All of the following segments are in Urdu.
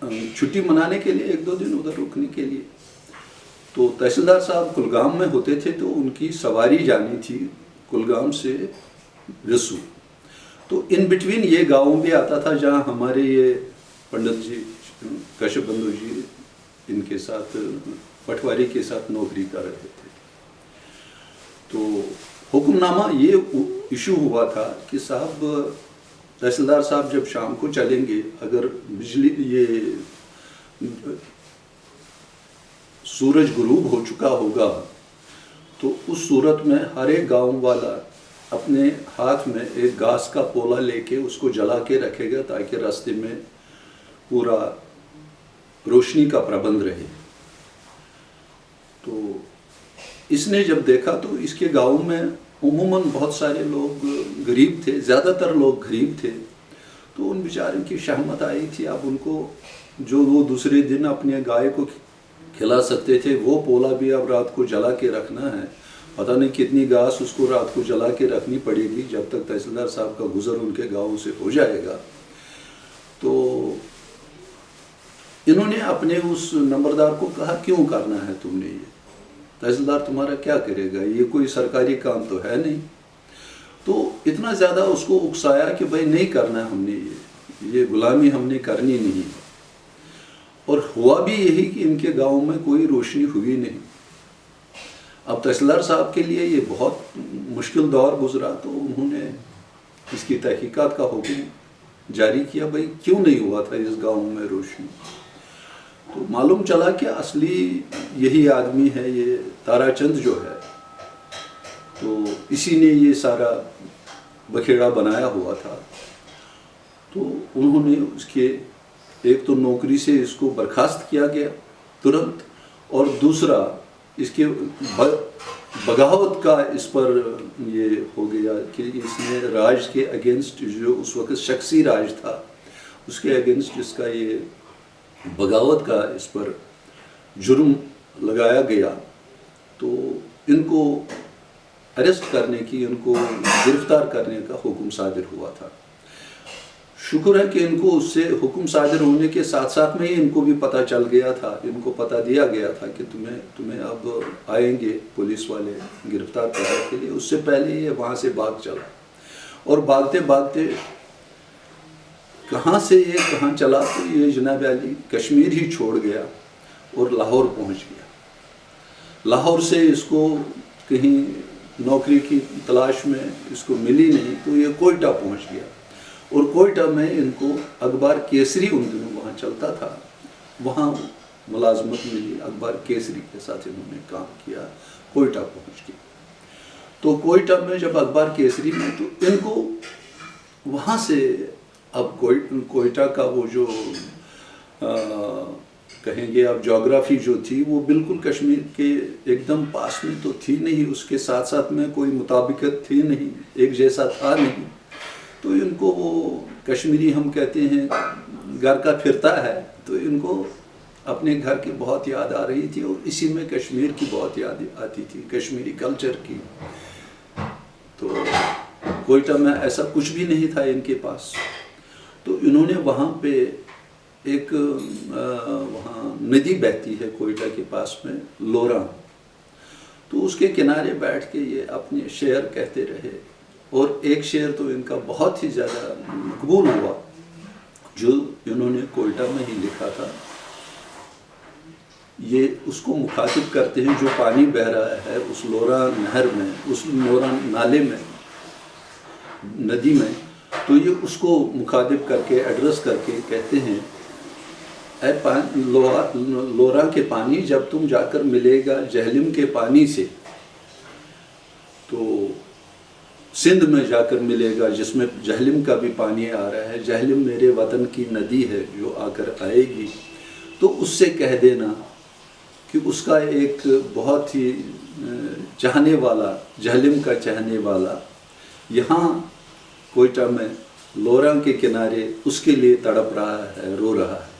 چھٹی منانے کے لیے 1-2 دن ادھر رکنے کے لیے. تو تحصیلدار صاحب کلگام میں ہوتے تھے تو ان کی سواری جانی تھی کلگام سے رسو. تو ان بٹوین یہ گاؤں بھی آتا تھا جہاں ہمارے یہ پنڈت جی کشپ بندھو جی ان کے ساتھ پٹواری کے ساتھ نوکری کر رہے تھے. تو حکم نامہ یہ ایشو ہوا تھا کہ صاحب تحصیلدار صاحب جب شام کو چلیں گے اگر بجلی یہ سورج غروب ہو چکا ہوگا تو اس صورت میں ہر ایک گاؤں والا اپنے ہاتھ میں ایک گھاس کا پولا لے کے اس کو جلا کے رکھے گا تاکہ راستے میں پورا روشنی کا پربند رہے. تو اس نے جب دیکھا تو اس کے گاؤں میں عموماً بہت سارے لوگ غریب تھے, زیادہ تر لوگ غریب تھے. تو ان بیچاروں کی شہمت آئی تھی. اب ان کو جو وہ دوسرے دن اپنے گائے کو کھلا سکتے تھے وہ پولا بھی اب رات کو جلا کے رکھنا ہے. پتہ نہیں کتنی گھاس اس کو رات کو جلا کے رکھنی پڑے گی جب تک تحصیلدار صاحب کا گزر ان کے گاؤں سے ہو جائے گا. تو انہوں نے اپنے اس نمبردار کو کہا کیوں کرنا ہے تم نے یہ, تحصیلدار تمہارا کیا کرے گا, یہ کوئی سرکاری کام تو ہے نہیں. تو اتنا زیادہ اس کو اکسایا کہ بھائی نہیں کرنا ہم نے یہ غلامی ہم نے کرنی نہیں. اور ہوا بھی یہی کہ ان کے گاؤں میں کوئی روشنی ہوئی نہیں. اب تحصیلدار صاحب کے لیے یہ بہت مشکل دور گزرا. تو انہوں نے اس کی تحقیقات کا حکم جاری کیا بھائی کیوں نہیں ہوا تھا اس گاؤں میں روشنی. تو معلوم چلا کہ اصلی یہی آدمی ہے, یہ تارا چند جو ہے. تو اسی نے یہ سارا بکھیڑا بنایا ہوا تھا. تو انہوں نے اس کے ایک تو نوکری سے اس کو برخاست کیا گیا ترنت, اور دوسرا اس کے بغاوت کا اس پر یہ ہو گیا کہ اس نے راج کے اگینسٹ جو اس وقت شخصی راج تھا اس کے اگینسٹ اس کا یہ بغاوت کا اس پر جرم لگایا گیا. تو ان کو اریسٹ کرنے کی, ان کو گرفتار کرنے کا حکم صادر ہوا تھا. شکر ہے کہ ان کو اس سے حکم صادر ہونے کے ساتھ ساتھ میں ہی ان کو بھی پتہ چل گیا تھا, ان کو پتہ دیا گیا تھا کہ تمہیں اب آئیں گے پولیس والے گرفتار کرنے کے لیے. اس سے پہلے یہ وہاں سے بھاگ چلا, اور بھاگتے بھاگتے کہاں سے یہ کہاں چلا تو یہ جناب علی کشمیر ہی چھوڑ گیا اور لاہور پہنچ گیا. لاہور سے اس کو کہیں نوکری کی تلاش میں اس کو ملی نہیں تو یہ کوئٹہ پہنچ گیا. اور کوئٹہ میں ان کو اخبار کیسری ان دنوں وہاں چلتا تھا, وہاں ملازمت ملی. اخبار کیسری کے ساتھ انہوں نے کام کیا, کوئٹہ پہنچ گیا. تو کوئٹہ میں جب اخبار کیسری میں تو ان کو وہاں سے اب کوئٹہ کا وہ جو کہیں گے اب جغرافی جو تھی وہ بالکل کشمیر کے ایک دم پاس میں تو تھی نہیں, اس کے ساتھ ساتھ میں کوئی مطابقت تھی نہیں, ایک جیسا تھا نہیں. تو ان کو وہ کشمیری ہم کہتے ہیں گھر کا پھرتا ہے, تو ان کو اپنے گھر کی بہت یاد آ رہی تھی, اور اسی میں کشمیر کی بہت یاد آتی تھی, کشمیری کلچر کی. تو کوئٹہ میں ایسا کچھ بھی نہیں تھا ان کے پاس. تو انہوں نے وہاں پہ ایک وہاں ندی بہتی ہے کوئٹہ کے پاس میں لورا, تو اس کے کنارے بیٹھ کے یہ اپنے شعر کہتے رہے. اور ایک شعر تو ان کا بہت ہی زیادہ مقبول ہوا جو انہوں نے کوئٹہ میں ہی لکھا تھا. یہ اس کو مخاطب کرتے ہیں جو پانی بہہ رہا ہے اس لورا نہر میں, اس لورا نالے میں, ندی میں. تو یہ اس کو مخاطب کر کے ایڈریس کر کے کہتے ہیں اے لورا کے پانی جب تم جا کر ملے گا جہلم کے پانی سے, تو سندھ میں جا کر ملے گا جس میں جہلم کا بھی پانی آ رہا ہے. جہلم میرے وطن کی ندی ہے جو آ کر آئے گی, تو اس سے کہہ دینا کہ اس کا ایک بہت ہی چاہنے والا, جہلم کا چاہنے والا یہاں کوئٹہ میں لورا کے کنارے اس کے لیے تڑپ رہا ہے, رو رہا ہے.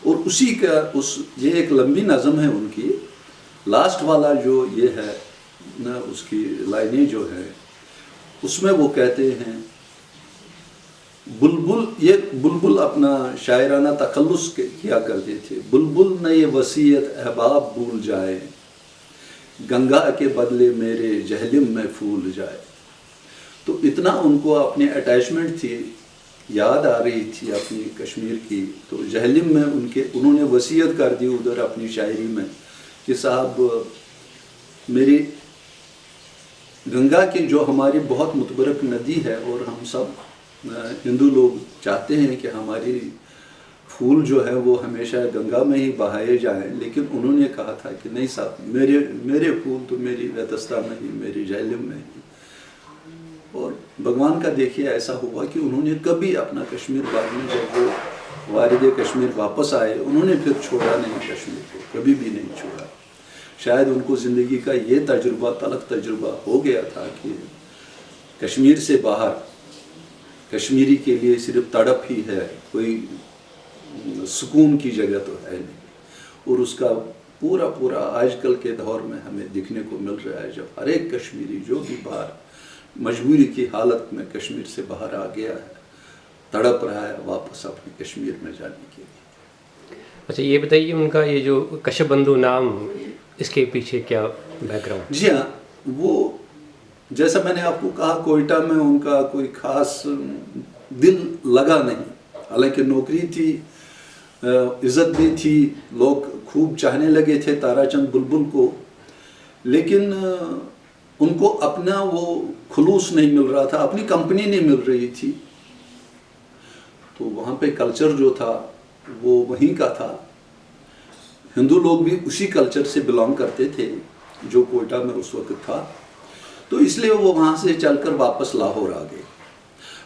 اور اسی کا یہ ایک لمبی نظم ہے ان کی. لاسٹ والا جو یہ ہے نا, اس کی لائنیں جو ہے اس میں وہ کہتے ہیں بلبل، یہ بلبل اپنا شاعرانہ تخلص کیا کرتے تھے. بلبل نہ یہ وصیت احباب بھول جائے، گنگا کے بدلے میرے جہلم میں پھول جائے. تو اتنا ان کو اپنی اٹیچمنٹ تھی، یاد آ رہی تھی اپنی کشمیر کی. تو جہلم میں انہوں نے وصیت کر دی ادھر اپنی شاعری میں کہ صاحب میری گنگا کی جو ہماری بہت متبرک ندی ہے، اور ہم سب ہندو لوگ چاہتے ہیں کہ ہماری پھول جو ہے وہ ہمیشہ گنگا میں ہی بہائے جائیں، لیکن انہوں نے کہا تھا کہ نہیں صاحب، میرے پھول تو میری ویتستہ میں ہی، میری جہلم میں ہی. اور بھگوان کا دیکھیے ایسا ہوا کہ انہوں نے کبھی اپنا کشمیر بعد میں جب وہ والد کشمیر واپس آئے، انہوں نے پھر چھوڑا نہیں کشمیر کو، کبھی بھی نہیں چھوڑا. شاید ان کو زندگی کا یہ تجربہ، تلخ تجربہ ہو گیا تھا کہ کشمیر سے باہر کشمیری کے لیے صرف تڑپ ہی ہے، کوئی سکون کی جگہ تو ہے نہیں. اور اس کا پورا آج کل کے دور میں ہمیں دیکھنے کو مل رہا ہے، جب ہر ایک کشمیری جو بھی باہر مجبوری کی حالت میں کشمیر سے باہر آ گیا ہے، تڑپ رہا ہے واپس اپنے کشمیر میں جانے کے لیے. اچھا یہ بتائیے، ان کا یہ جو کشپ بندھو نام، اس کے پیچھے کیا بیک گراؤنڈ؟ جی ہاں، وہ جیسا میں نے آپ کو کہا، کوئٹہ میں ان کا کوئی خاص دل لگا نہیں. حالانکہ نوکری تھی، عزت بھی تھی، لوگ خوب چاہنے لگے تھے تارا چند بلبل کو، لیکن ان کو اپنا وہ خلوص نہیں مل رہا تھا، اپنی کمپنی نہیں مل رہی تھی. تو وہاں پہ کلچر جو تھا وہ وہیں کا تھا. ہندو لوگ بھی اسی کلچر سے بلانگ کرتے تھے جو کوئٹہ میں اس وقت تھا. تو اس لیے وہ وہاں سے چل کر واپس لاہور آ گئے.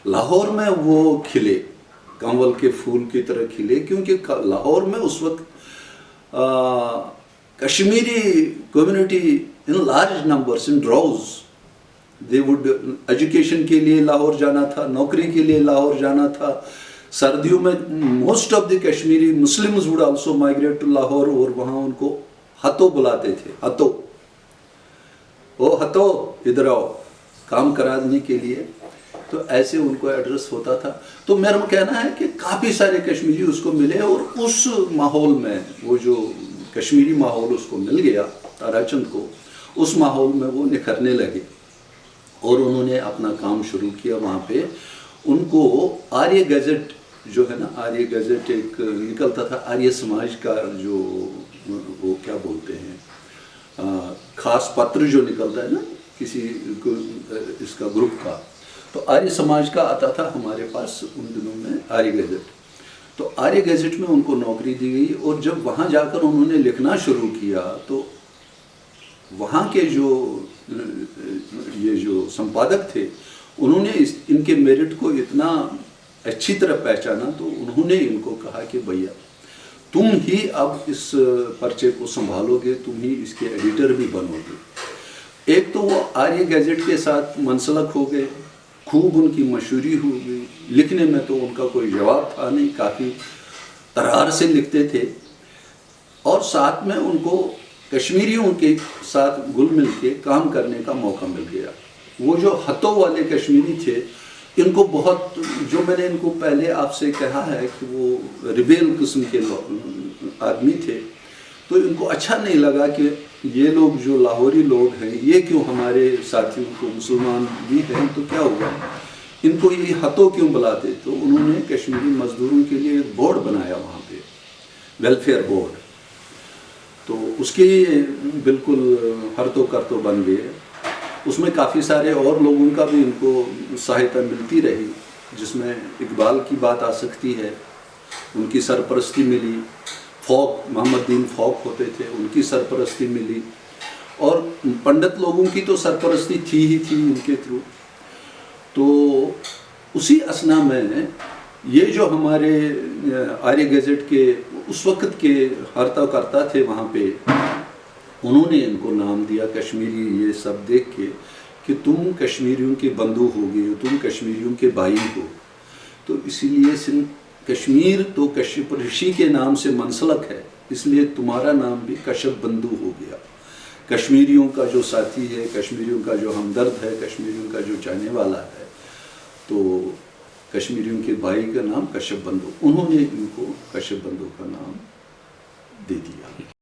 لاہور میں وہ کھلے، کنول کے پھول کی طرح کھلے، کیونکہ لاہور میں اس وقت Kashmiri community in large numbers, in droves, they would education کے لیے لاہور جانا تھا، نوکری کے لیے لاہور جانا تھا. سردیوں میں most of the Kashmiri Muslims would also migrate to Lahore, اور وہاں ان کو ہتو بلاتے تھے. ہتو، او ہتو ادھر آؤ کام کرانے کے لیے. تو ایسے ان کو ایڈریس ہوتا تھا. تو میرا کہنا ہے کہ کافی سارے کشمیری اس کو ملے، اور اس ماحول میں وہ جو کشمیری ماحول اس کو مل گیا تارا چند کو، اس ماحول میں وہ نکھرنے لگے، اور انہوں نے اپنا کام شروع کیا وہاں پہ. ان کو آریہ گیزٹ جو ہے نا، آریہ گیزٹ ایک نکلتا تھا، آریہ سماج کا جو وہ کیا بولتے ہیں، خاص پتر جو نکلتا ہے نا کسی اس کا گروپ کا، تو آریہ سماج کا آتا تھا ہمارے پاس ان دنوں میں آریہ گیزٹ. تو آریہ گیزٹ میں ان کو نوکری دی گئی، اور جب وہاں جا کر انہوں نے لکھنا شروع کیا تو وہاں کے یہ جو سمپادک تھے، انہوں نے ان کے میرٹ کو اتنا اچھی طرح پہچانا، تو انہوں نے ان کو کہا کہ بھیا تم ہی اب اس پرچے کو سنبھالو گے، تم ہی اس کے ایڈیٹر بھی بنو گے. ایک تو وہ آریہ گیزٹ کے ساتھ منسلک ہو گئے، خوب ان کی مشہوری ہو گئی. لکھنے میں تو ان کا کوئی جواب تھا نہیں، کافی ترار سے لکھتے تھے، اور ساتھ میں ان کو کشمیریوں کے ساتھ گل مل کے کام کرنے کا موقع مل گیا. وہ جو ہتو والے کشمیری تھے، ان کو بہت، جو میں نے ان کو پہلے آپ سے کہا ہے کہ وہ ریبیل قسم کے آدمی تھے، تو ان کو اچھا نہیں لگا کہ یہ لوگ جو لاہوری لوگ ہیں، یہ کیوں ہمارے ساتھیوں کو، مسلمان بھی ہیں تو کیا ہوا، ان کو یہ ہتو کیوں بلاتے. تو انہوں نے کشمیری مزدوروں کے لیے ایک بورڈ بنایا وہاں پہ، ویلفیئر بورڈ. تو اس کے بالکل ہر تو کر تو بن گئے. اس میں کافی سارے اور لوگوں کا بھی ان کو سہایتا ملتی رہی، جس میں اقبال کی بات آ سکتی ہے، ان کی سرپرستی ملی. فوک، محمد دین فوک ہوتے تھے، ان کی سرپرستی ملی، اور پنڈت لوگوں کی تو سرپرستی تھی ہی تھی ان کے تھرو. تو اسی اسنا میں یہ جو ہمارے آریہ گیزٹ کے اس وقت کے ہرتا کرتا تھے وہاں پہ، انہوں نے ان کو نام دیا کشمیری، یہ سب دیکھ کے کہ تم کشمیریوں کے بندو ہو گئے، تم کشمیریوں کے بھائی ہو. تو اسی لیے کشمیر تو کشپ رشی کے نام سے منسلک ہے، اس لیے تمہارا نام بھی کشپ بندو ہو گیا. کشمیریوں کا جو ساتھی ہے، کشمیریوں کا جو ہمدرد ہے، کشمیریوں کا جو چاہنے والا ہے. تو کشمیریوں کے بھائی کا نام کشپ بندو، انہوں نے ان کو کشپ بندو کا نام دے دیا.